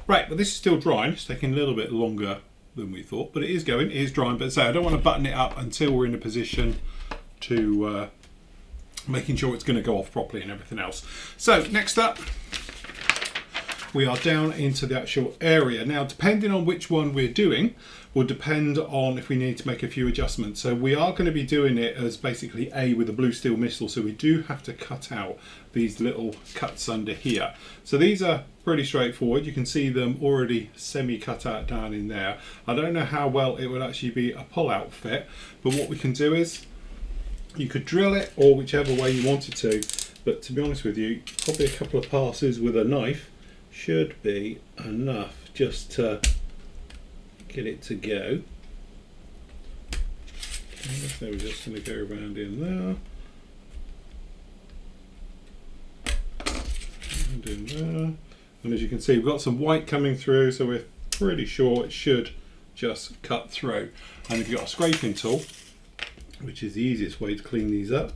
Right, but this is still drying. It's taking a little bit longer than we thought, but it is going, it is drying. But I don't want to button it up until we're in a position to making sure it's going to go off properly and everything else. So next up, we are down into the actual area. Now, depending on which one we're doing will depend on if we need to make a few adjustments. So we are going to be doing it as basically A with a blue steel missile. So we do have to cut out these little cuts under here. So these are pretty straightforward. You can see them already semi cut out down in there. I don't know how well it would actually be a pull out fit, but what we can do is you could drill it or whichever way you wanted to. But to be honest with you, probably a couple of passes with a knife should be enough just to get it to go. Okay, so we're just going to go around in there. And in there. And as you can see, we've got some white coming through, so we're pretty sure it should just cut through. And if you've got a scraping tool, which is the easiest way to clean these up,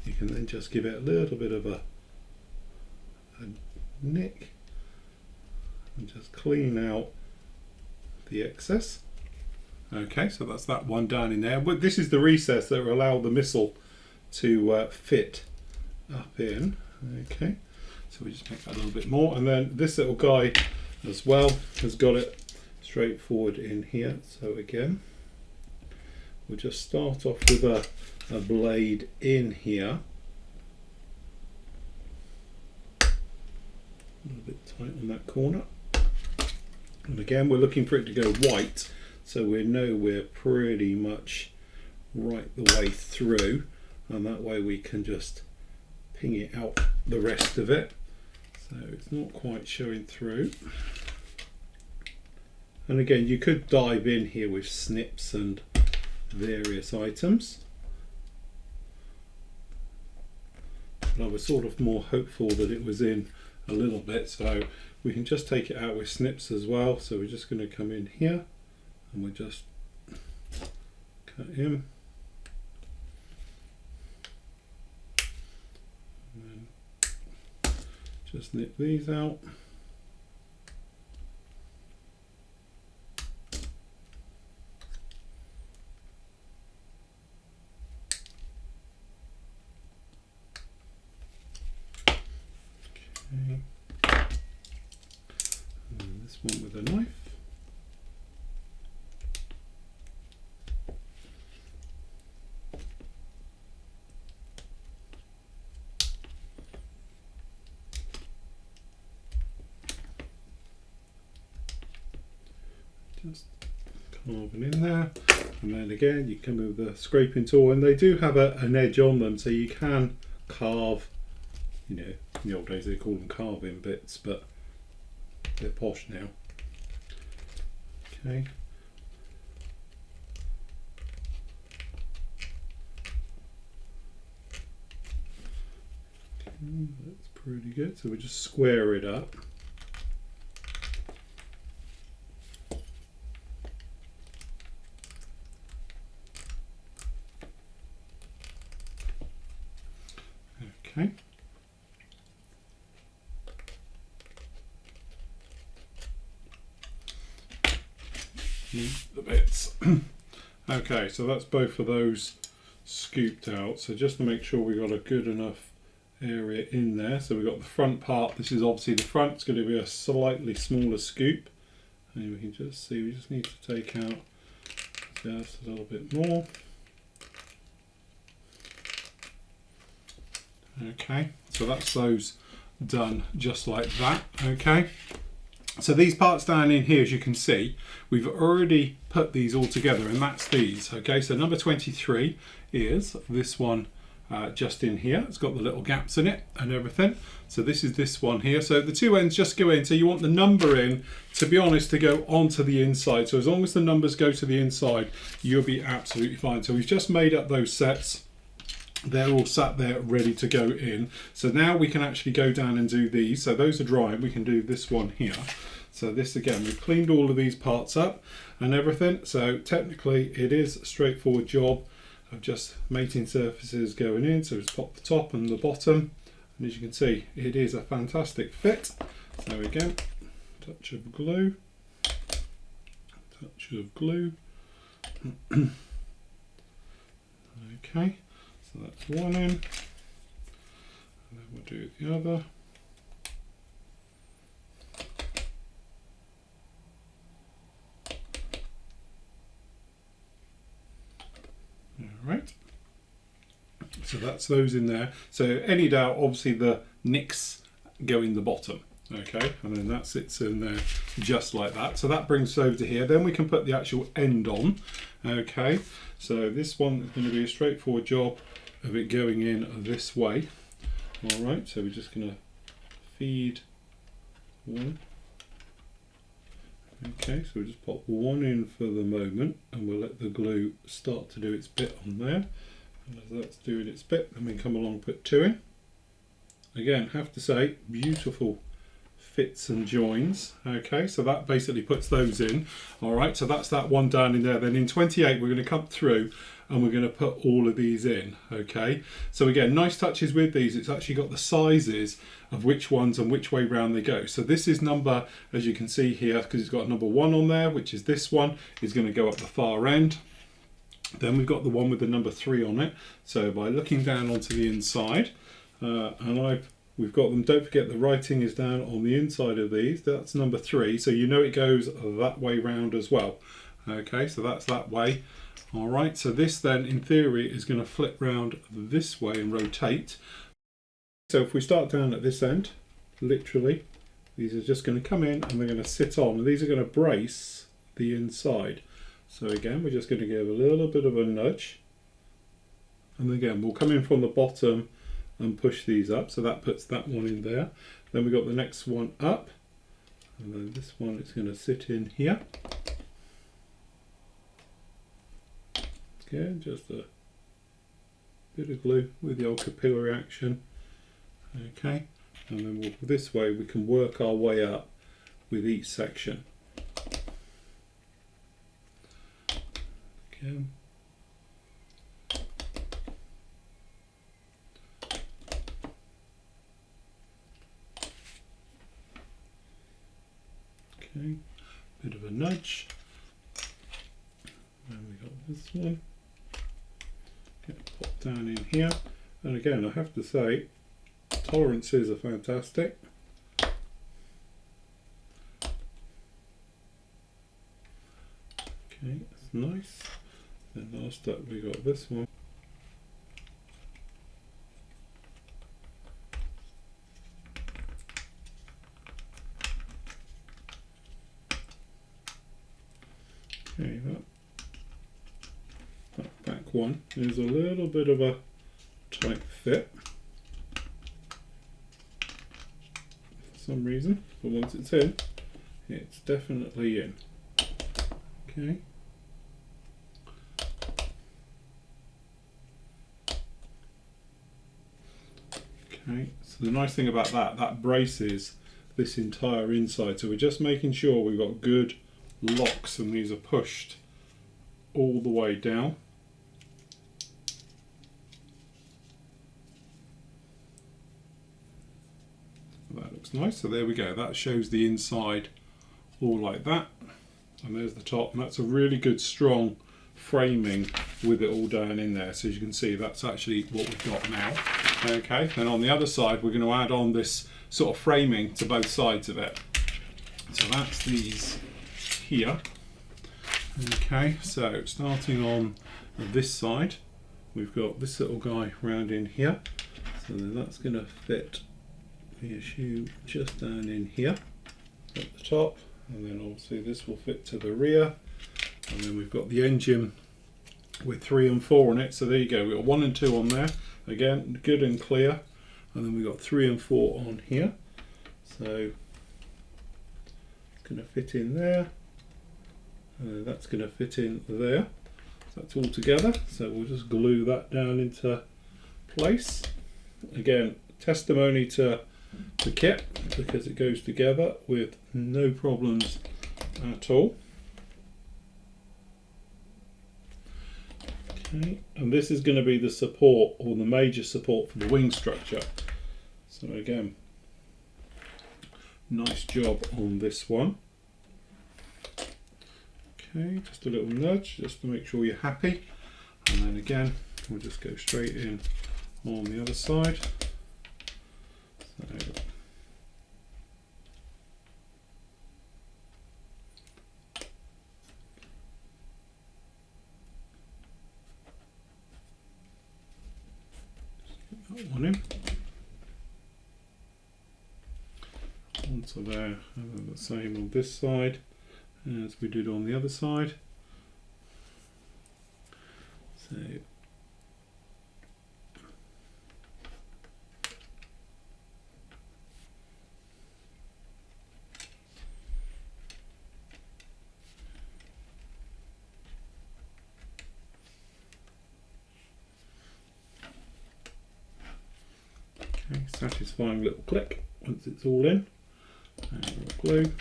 you can then just give it a little bit of a nick and just clean out the excess. Okay, so that's that one down in there. But this is the recess that will allow the missile to fit up in. Okay, so we just make that a little bit more, and then this little guy as well has got it straightforward in here. So again, we'll just start off with a blade in here. A little bit tight on that corner. And again, we're looking for it to go white, so we know we're pretty much right the way through, and that way we can just ping it out the rest of it. So it's not quite showing through. And again, you could dive in here with snips and various items, but I was sort of more hopeful that it was in a little bit, so we can just take it out with snips as well. So we're just going to come in here and we'll just cut in and then just nip these out. Okay. And this one with a knife. Just carving in there, and then again you come with the scraping tool, and they do have an edge on them, so you can carve. You know, in the old days they called them carving bits, but they're posh now. Okay. That's pretty good. So we just square it up. Okay. The bits. Okay, so that's both of those scooped out. So just to make sure we've got a good enough area in there. So we've got the front part. This is obviously the front. It's going to be a slightly smaller scoop. And we can just see, we just need to take out just a little bit more. Okay, so that's those done just like that. Okay. So these parts down in here, as you can see, we've already put these all together, and that's these. Okay, so number 23 is this one just in here. It's got the little gaps in it and everything. So this is this one here. So the two ends just go in. So you want the number in, to be honest, to go onto the inside. So as long as the numbers go to the inside, you'll be absolutely fine. So we've just made up those sets. They're all sat there ready to go in. So now we can actually go down and do these. So those are drying. We can do this one here. So this again, we've cleaned all of these parts up and everything. So technically it is a straightforward job of just mating surfaces going in. So just pop the top and the bottom. And as you can see, it is a fantastic fit. So again, touch of glue, touch of glue. Okay, so that's one in, and then we'll do the other. Alright, so that's those in there. So any doubt, obviously the nicks go in the bottom. Okay, and then that sits in there just like that. So that brings us over to here. Then we can put the actual end on. Okay, so this one is going to be a straightforward job of it going in this way. All right, so we're just going to feed one. Okay, so we'll just pop one in for the moment, and we'll let the glue start to do its bit on there. And as that's doing its bit, then we come along and put two in. Again, have to say, beautiful fits and joins. Okay, so that basically puts those in. All right, so that's that one down in there. Then in 28 we're going to come through and we're going to put all of these in. Okay, so again, nice touches with these, it's actually got the sizes of which ones and which way round they go. So this is number, as you can see here, because it's got number 1 on there, which is this one, is going to go up the far end. Then we've got the one with the number 3 on it. So by looking down onto the inside, we've got them, don't forget the writing is down on the inside of these, that's number 3, so you know it goes that way round as well. Okay, so that's that way. All right, so this then in theory is going to flip round this way and rotate. So if we start down at this end, literally, these are just going to come in and they're going to sit on, and these are going to brace the inside. So again, we're just going to give a little bit of a nudge, and again we'll come in from the bottom and push these up, so that puts that one in there. Then we've got the next one up, and then this one is going to sit in here. Again, just a bit of glue with the old capillary action. Okay, and then this way we can work our way up with each section. Again. Okay, bit of a nudge. And we got this one. Get pop down in here. And again, I have to say, tolerances are fantastic. Okay, that's nice. Then last up we got this one. Okay, that back one is a little bit of a tight fit for some reason, but once it's in, it's definitely in. Okay. Okay, so the nice thing about that braces this entire inside, so we're just making sure we've got good locks and these are pushed all the way down. That looks nice, so there we go, that shows the inside all like that, and there's the top, and that's a really good strong framing with it all down in there. So as you can see, that's actually what we've got now. Okay, then on the other side we're going to add on this sort of framing to both sides of it. So that's these here. Okay, so starting on this side, we've got this little guy round in here. So then that's going to fit the issue just down in here at the top, and then obviously this will fit to the rear. And then we've got the engine with 3 and 4 on it. So there you go, we've got 1 and 2 on there. Again, good and clear. And then we've got 3 and 4 on here. So it's going to fit in there. That's going to fit in there. So that's all together. So we'll just glue that down into place. Again, testimony to the kit because it goes together with no problems at all. Okay, and this is going to be the support, or the major support for the wing structure. So again, nice job on this one. Okay, just a little nudge just to make sure you're happy, and then again we'll just go straight in on the other side. So, that one in onto there, and then the same on this side as we did on the other side. So okay, satisfying little click once it's all in, and we'll glue.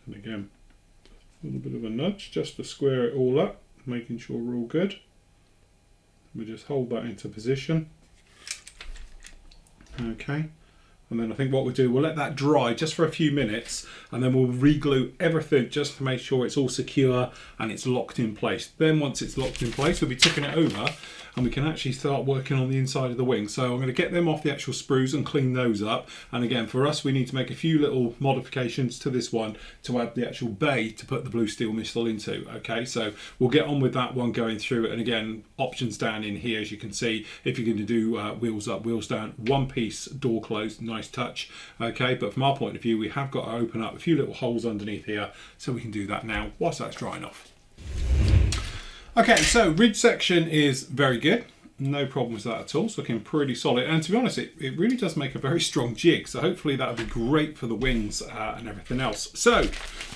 And again, a little bit of a nudge just to square it all up, making sure we're all good. We just hold that into position. Okay, and then I think what we'll do, we'll let that dry just for a few minutes, and then we'll re-glue everything just to make sure it's all secure and it's locked in place. Then once it's locked in place, we'll be ticking it over and we can actually start working on the inside of the wing. So I'm going to get them off the actual sprues and clean those up. And again, for us, we need to make a few little modifications to this one to add the actual bay to put the blue steel missile into. Okay, so we'll get on with that one going through it. And again, options down in here, as you can see, if you're going to do wheels up, wheels down, one piece, door closed, nice touch. Okay, but from our point of view, we have got to open up a few little holes underneath here, so we can do that now whilst that's drying off. Okay, so ridge section is very good. No problem with that at all. It's looking pretty solid. And to be honest, it really does make a very strong jig. So hopefully that'll be great for the wings and everything else. So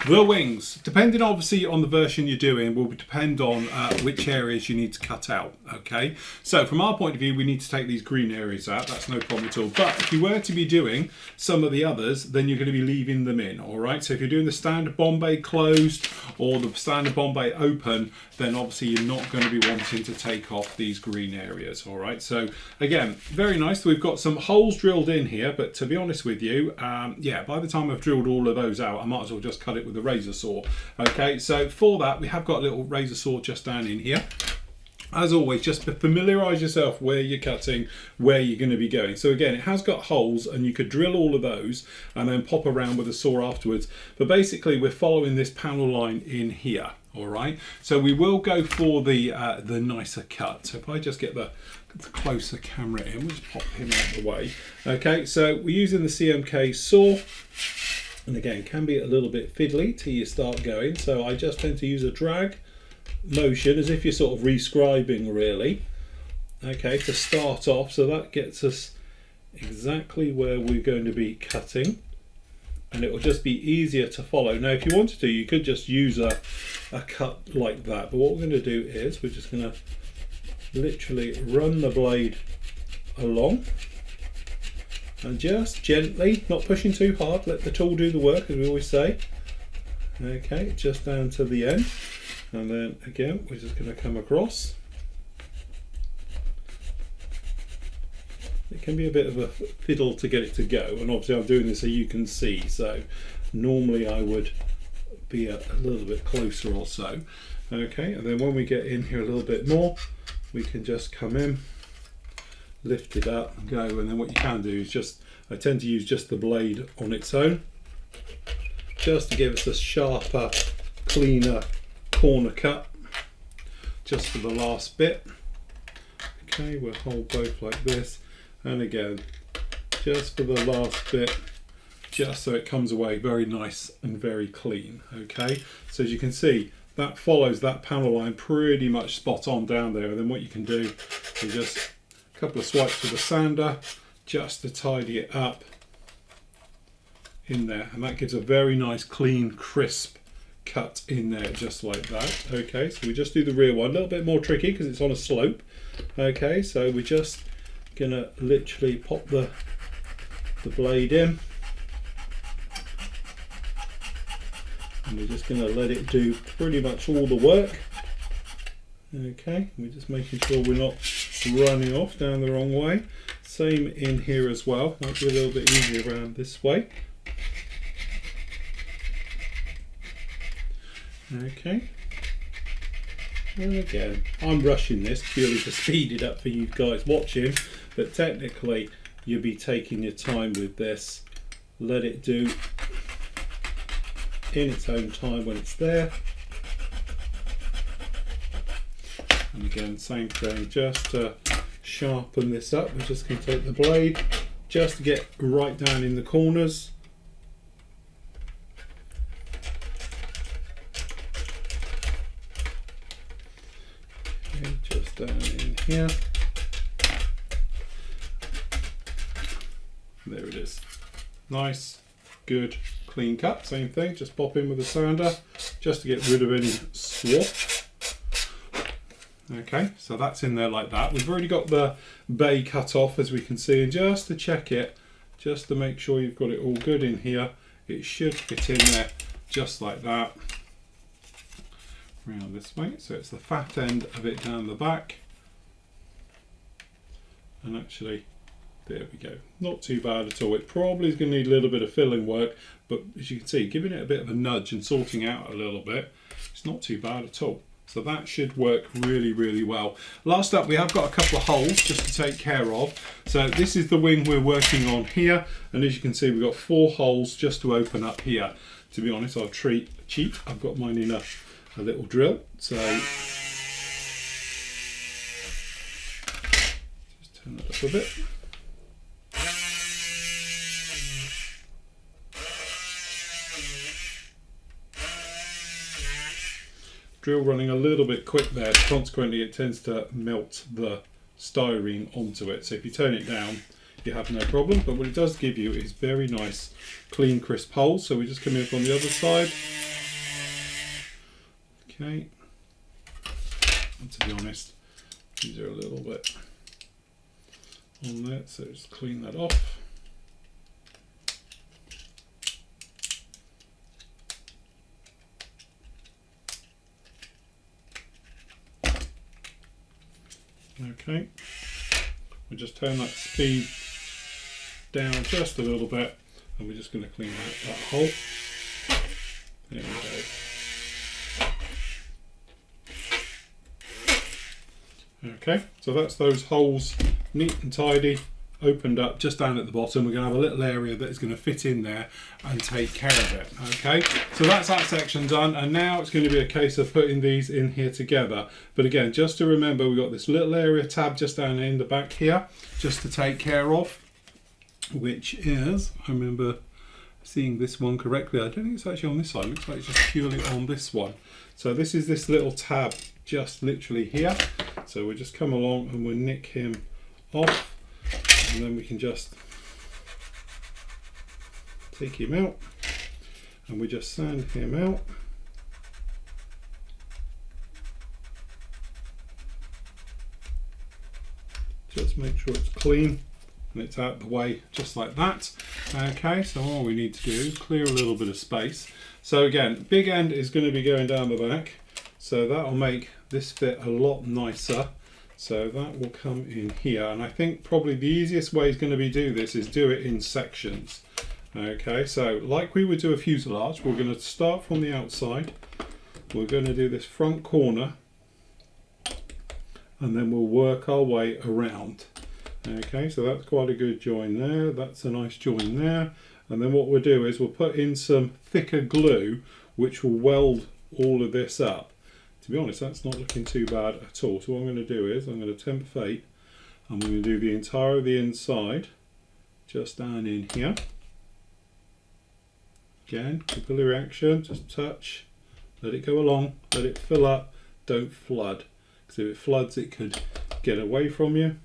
the wings, depending obviously on the version you're doing, will depend on which areas you need to cut out. Okay. So from our point of view, we need to take these green areas out. That's no problem at all. But if you were to be doing some of the others, then you're going to be leaving them in. All right. So if you're doing the standard Bombay closed or the standard Bombay open, then obviously you're not going to be wanting to take off these green areas. All right, so again, very nice. We've got some holes drilled in here, but to be honest with you, yeah, by the time I've drilled all of those out, I might as well just cut it with a razor saw. Okay, so for that, we have got a little razor saw just down in here. As always, just familiarise yourself where you're cutting, where you're going to be going. So again, it has got holes and you could drill all of those and then pop around with a saw afterwards. But basically, we're following this panel line in here. All right, so we will go for the nicer cut. So if I just get the closer camera in, we'll just pop him out of the way. Okay, so we're using the CMK saw. And again, can be a little bit fiddly till you start going. So I just tend to use a drag motion as if you're sort of rescribing really. Okay, to start off. So that gets us exactly where we're going to be cutting. And it will just be easier to follow. Now, if you wanted to, you could just use a cut like that. But what we're going to do is we're just going to literally run the blade along. And just gently, not pushing too hard, let the tool do the work, as we always say. Okay, just down to the end. And then again, we're just going to come across. It can be a bit of a fiddle to get it to go, and obviously I'm doing this so you can see, so normally I would be a little bit closer or so. Okay, and then when we get in here a little bit more, we can just come in, lift it up and go, and then what you can do is just, I tend to use just the blade on its own, just to give us a sharper, cleaner corner cut, just for the last bit. Okay, we'll hold both like this. And again, just for the last bit, just so it comes away very nice and very clean. Okay, so as you can see, that follows that panel line pretty much spot on down there. And then what you can do is just a couple of swipes with the sander just to tidy it up in there. And that gives a very nice, clean, crisp cut in there, just like that. Okay, so we just do the rear one, a little bit more tricky because it's on a slope. Okay, so we just gonna literally pop the blade in and we're just going to let it do pretty much all the work. Okay, we're just making sure we're not running off down the wrong way. Same in here as well, might be a little bit easier around this way. Okay, and again, I'm rushing this purely to speed it up for you guys watching, but technically you'll be taking your time with this. Let it do in its own time when it's there. And again, same thing, just to sharpen this up, we're just going to take the blade just to get right down in the corners. Okay, just down in here. There it is. Nice, good, clean cut. Same thing, just pop in with a sander just to get rid of any swap. Okay, so that's in there like that. We've already got the bay cut off, as we can see, and just to check it, just to make sure you've got it all good in here, it should fit in there just like that. Round this way, so it's the fat end of it down the back. And actually, there we go. Not too bad at all. It probably is going to need a little bit of filling work, but as you can see, giving it a bit of a nudge and sorting out a little bit, it's not too bad at all. So that should work really, really well. Last up, we have got a couple of holes just to take care of. So this is the wing we're working on here. And as you can see, we've got 4 holes just to open up here. To be honest, I'll cheat. I've got mine in a little drill. So just turn that up a bit. Drill running a little bit quick there, consequently it tends to melt the styrene onto it. So if you turn it down, you have no problem, but what it does give you is very nice, clean, crisp holes. So we just come in from the other side. Okay, and to be honest, these are a little bit on there, so just clean that off. Okay, we'll just turn that speed down just a little bit, and we're just going to clean out that hole. There we go. Okay, so that's those holes neat and tidy, opened up just down at the bottom. We're going to have a little area that is going to fit in there and take care of it. Okay, so that's that section done, and now it's going to be a case of putting these in here together. But again, just to remember, we've got this little area tab just down in the back here just to take care of, which is, I remember seeing this one correctly, I don't think it's actually on this side, it looks like it's just purely on this one. So this is this little tab just literally here, so we'll just come along and we'll nick him off, and then we can just take him out and we just sand him out. Just make sure it's clean and it's out the way just like that. Okay, so all we need to do is clear a little bit of space. So again, big end is going to be going down the back, so that'll make this fit a lot nicer. So that will come in here, and I think probably the easiest way is going to be do this is do it in sections. Okay, so like we would do a fuselage, we're going to start from the outside, we're going to do this front corner, and then we'll work our way around. Okay, so that's quite a good join there, that's a nice join there, and then what we'll do is we'll put in some thicker glue which will weld all of this up. To be honest, that's not looking too bad at all. So what I'm going to do is I'm going to tempt fate. I'm going to do the entire of the inside just down in here. Again, capillary action, just touch, let it go along, let it fill up, don't flood. Because if it floods, it could get away from you.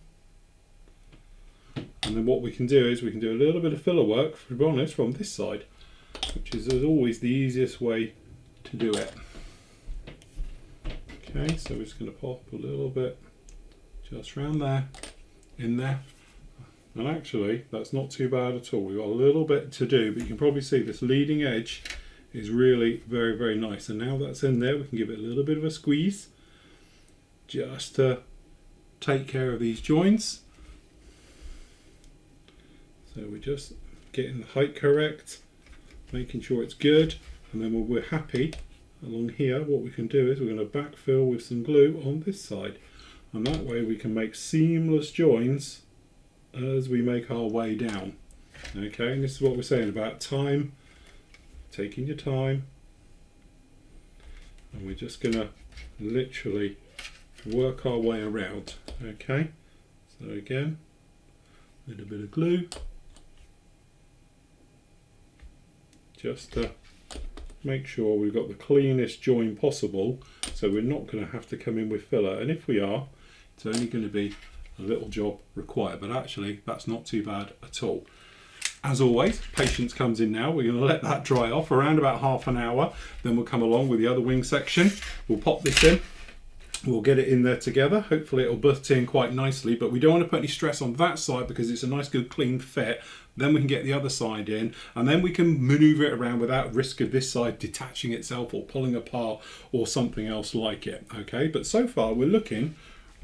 And then what we can do is we can do a little bit of filler work, to be honest, from this side, which is as always the easiest way to do it. Okay, so we're just going to pop a little bit just around there, in there, and actually that's not too bad at all. We've got a little bit to do, but you can probably see this leading edge is really very, very nice. And now that's in there, we can give it a little bit of a squeeze just to take care of these joints. So we're just getting the height correct, making sure it's good, and then when we're happy along here, what we can do is we're going to backfill with some glue on this side, and that way we can make seamless joins as we make our way down. Okay, and this is what we're saying about time, taking your time, and we're just going to literally work our way around. Okay, so again, a little bit of glue just to make sure we've got the cleanest join possible, so we're not going to have to come in with filler, and if we are, it's only going to be a little job required, but actually that's not too bad at all. As always, patience comes in now. We're going to let that dry off around about half an hour, then we'll come along with the other wing section. We'll pop this in, we'll get it in there together. Hopefully it'll butt in quite nicely, but we don't want to put any stress on that side because it's a nice good clean fit. Then we can get the other side in, and then we can maneuver it around without risk of this side detaching itself or pulling apart or something else like it. Okay, but so far we're looking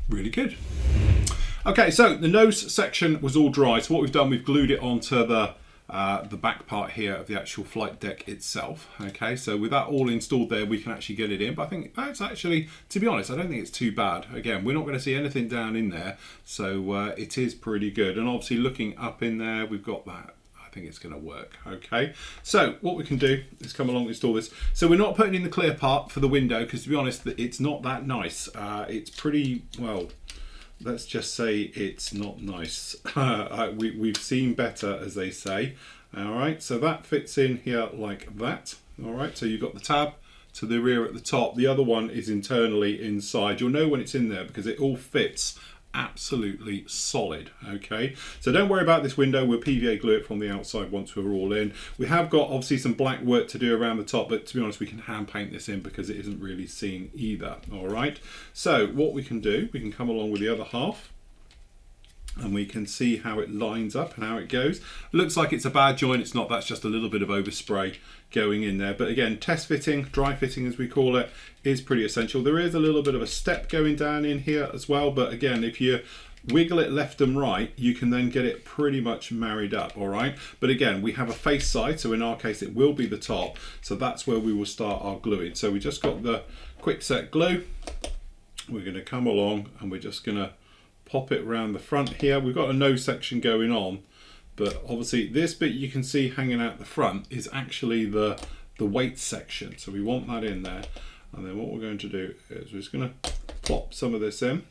really good. Okay, so the nose section was all dry. So what we've done, we've glued it onto the back part here of the actual flight deck itself. Okay, so with that all installed there, we can actually get it in. But I think that's actually, to be honest, I don't think it's too bad. Again, we're not going to see anything down in there, so it is pretty good. And obviously looking up in there, we've got that. I think it's going to work. Okay, so what we can do is come along and install this. So we're not putting in the clear part for the window because, to be honest, it's not that nice. It's pretty, well, let's just say it's not nice. We've seen better, as they say. All right, so that fits in here like that. All right, so you've got the tab to the rear at the top. The other one is internally inside. You'll know when it's in there because it all fits absolutely solid. Okay, so don't worry about this window. We'll PVA glue it from the outside once we're all in. We have got obviously some black work to do around the top, but to be honest, we can hand paint this in because it isn't really seen either. All right, so what we can do, we can come along with the other half and we can see how it lines up and how it goes. Looks like it's a bad joint. It's not. That's just a little bit of overspray going in there. But again, test fitting, dry fitting as we call it, is pretty essential. There is a little bit of a step going down in here as well, but again, if you wiggle it left and right, you can then get it pretty much married up. All right, but again, we have a face side, so in our case it will be the top, so that's where we will start our gluing. So we just got the quick set glue. We're going to come along and we're just going to pop it around the front here. We've got a nose section going on, but obviously this bit you can see hanging out the front is actually the weight section, so we want that in there. And then what we're going to do is we're just going to plop some of this in,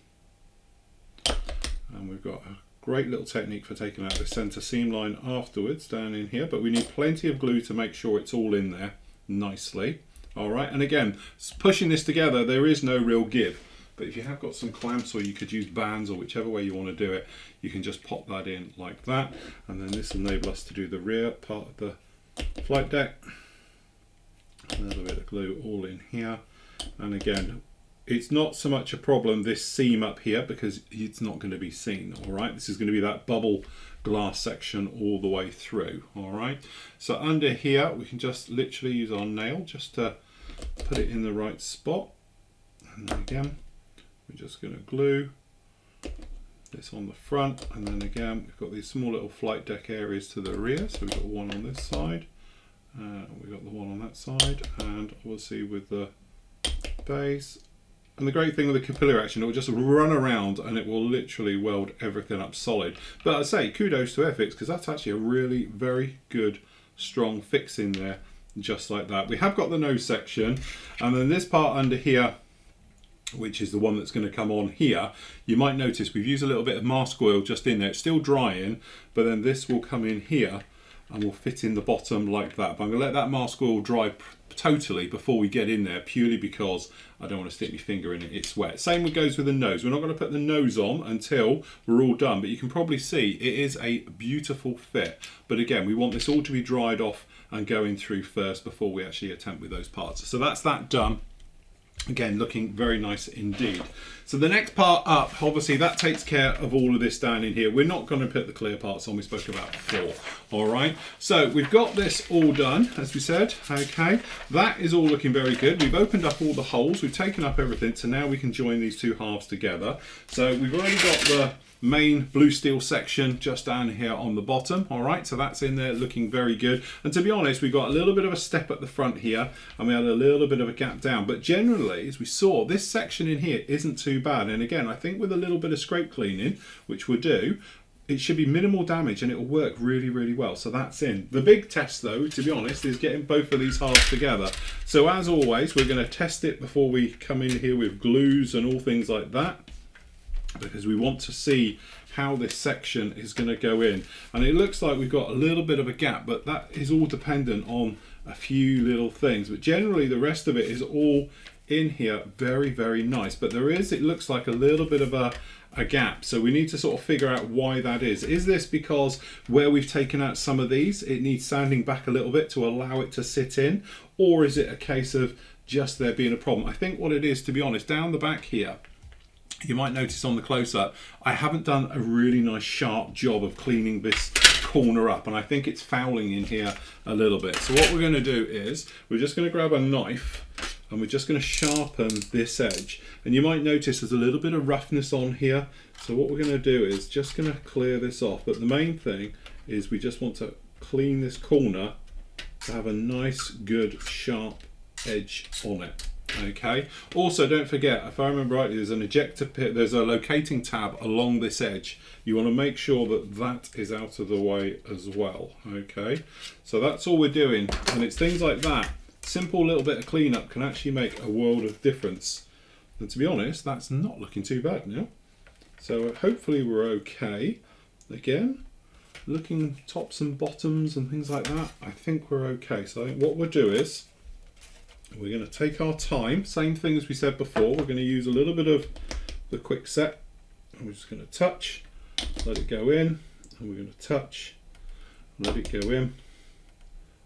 and we've got a great little technique for taking out the center seam line afterwards down in here, but we need plenty of glue to make sure it's all in there nicely. All right, and again, pushing this together, there is no real give. But if you have got some clamps, or you could use bands, or whichever way you want to do it, you can just pop that in like that, and then this will enable us to do the rear part of the flight deck. Another bit of glue all in here, and again, it's not so much a problem, this seam up here, because it's not going to be seen. All right, this is going to be that bubble glass section all the way through. All right, so under here we can just literally use our nail just to put it in the right spot, and then again, we're just going to glue this on the front, and then again we've got these small little flight deck areas to the rear. So we've got one on this side, we've got the one on that side, and obviously with the base. And the great thing with the capillary action, it will just run around and it will literally weld everything up solid. But I say kudos to Airfix, because that's actually a really very good strong fix in there, just like that. We have got the nose section, and then this part under here, which is the one that's going to come on here, you might notice we've used a little bit of mask oil just in there. It's still drying, but then this will come in here and will fit in the bottom like that. But I'm going to let that mask oil dry totally before we get in there, purely because I don't want to stick my finger in it, it's wet. Same goes with the nose. We're not going to put the nose on until we're all done, but you can probably see it is a beautiful fit. But again, we want this all to be dried off and going through first before we actually attempt with those parts. So that's that done. Again, looking very nice indeed. So the next part up, obviously that takes care of all of this down in here. We're not going to put the clear parts on we spoke about before. All right, so we've got this all done, as we said. Okay, that is all looking very good. We've opened up all the holes, we've taken up everything, so now we can join these two halves together. So we've already got the main blue steel section just down here on the bottom. All right, so that's in there looking very good. And to be honest, we've got a little bit of a step at the front here, and we had a little bit of a gap down, but generally, as we saw, this section in here isn't too bad. And again, I think with a little bit of scrape cleaning, which we'll do, it should be minimal damage and it will work really, really well. So that's in. The big test though, to be honest, is getting both of these halves together. So as always, we're going to test it before we come in here with glues and all things like that, because we want to see how this section is going to go in. And it looks like we've got a little bit of a gap, but that is all dependent on a few little things. But generally the rest of it is all in here very, very nice. But there is, it looks like a little bit of a gap. So we need to sort of figure out why that is. Is this because where we've taken out some of these, it needs sanding back a little bit to allow it to sit in? Or is it a case of just there being a problem? I think what it is, to be honest, down the back here, you might notice on the close-up, I haven't done a really nice sharp job of cleaning this corner up, and I think it's fouling in here a little bit. So what we're going to do is, we're just going to grab a knife and we're just going to sharpen this edge. And you might notice there's a little bit of roughness on here. So what we're going to do is just going to clear this off. But the main thing is we just want to clean this corner to have a nice, good, sharp edge on it. Okay, also don't forget, if I remember rightly, there's an ejector pit, there's a locating tab along this edge. You want to make sure that that is out of the way as well. Okay, so that's all we're doing, and it's things like that, simple little bit of cleanup can actually make a world of difference. And to be honest, that's not looking too bad now. So hopefully we're okay. Again, looking tops and bottoms and things like that, I think we're okay. So I think what we'll do is, we're going to take our time, same thing as we said before. We're going to use a little bit of the quick set. And we're just going to touch, let it go in, and we're going to touch, let it go in.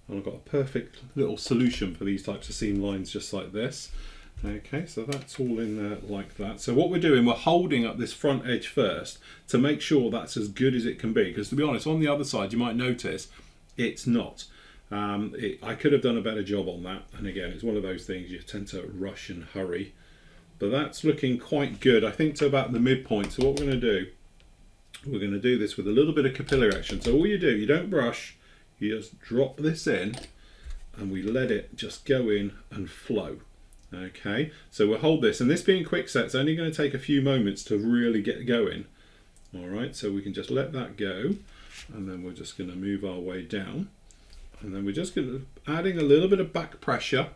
And I've got a perfect little solution for these types of seam lines just like this. Okay, so that's all in there like that. So what we're doing, we're holding up this front edge first to make sure that's as good as it can be. Because to be honest, on the other side, you might notice it's not. I could have done a better job on that, and again, it's one of those things you tend to rush and hurry, but that's looking quite good, I think, to about the midpoint. So what we're going to do, we're going to do this with a little bit of capillary action. So all you do, you don't brush, you just drop this in and we let it just go in and flow. Okay, so we'll hold this, and this being quick set, it's only going to take a few moments to really get going. All right, so we can just let that go, and then we're just going to move our way down. And then we're just going to adding a little bit of back pressure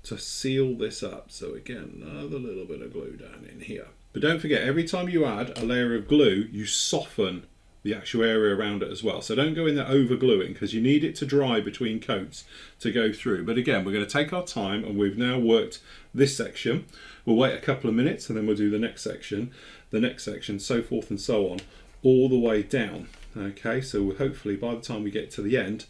to seal this up. So again, another little bit of glue down in here. But don't forget, every time you add a layer of glue, you soften the actual area around it as well. So don't go in there over gluing, because you need it to dry between coats to go through. But again, we're going to take our time, and we've now worked this section. We'll wait a couple of minutes, and then we'll do the next section, so forth and so on, all the way down. Okay, so hopefully by the time we get to the end,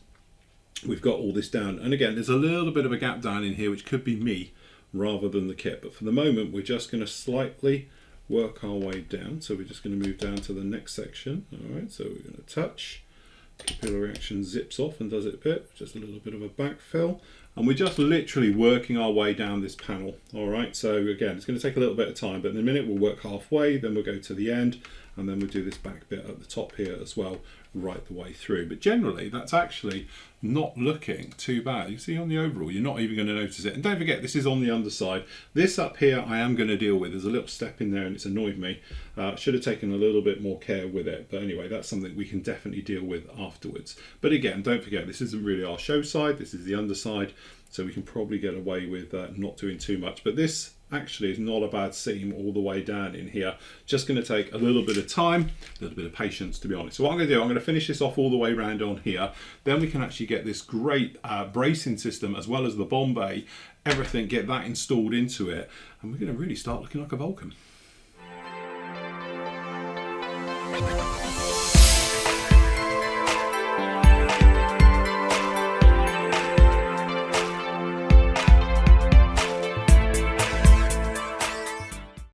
we've got all this down. And again, there's a little bit of a gap down in here, which could be me rather than the kit. But for the moment, we're just going to slightly work our way down. So we're just going to move down to the next section. All right, so we're going to touch. Capillary action zips off and does it a bit. Just a little bit of a backfill. And we're just literally working our way down this panel. All right, so again, it's going to take a little bit of time, but in a minute we'll work halfway, then we'll go to the end, and then we'll do this back bit at the top here as well, right the way through. But generally, that's actually not looking too bad. You see on the overall, you're not even going to notice it. And don't forget, this is on the underside. This up here, I am going to deal with. There's a little step in there and it's annoyed me. Should have taken a little bit more care with it. But anyway, that's something we can definitely deal with afterwards. But again, don't forget, this isn't really our show side. This is the underside. So we can probably get away with not doing too much. But this actually is not a bad seam all the way down in here. Just going to take a little bit of time, a little bit of patience, to be honest. So what I'm going to do, I'm going to finish this off all the way around on here. Then we can actually get this great bracing system, as well as the Bombay, everything, get that installed into it. And we're going to really start looking like a Vulcan.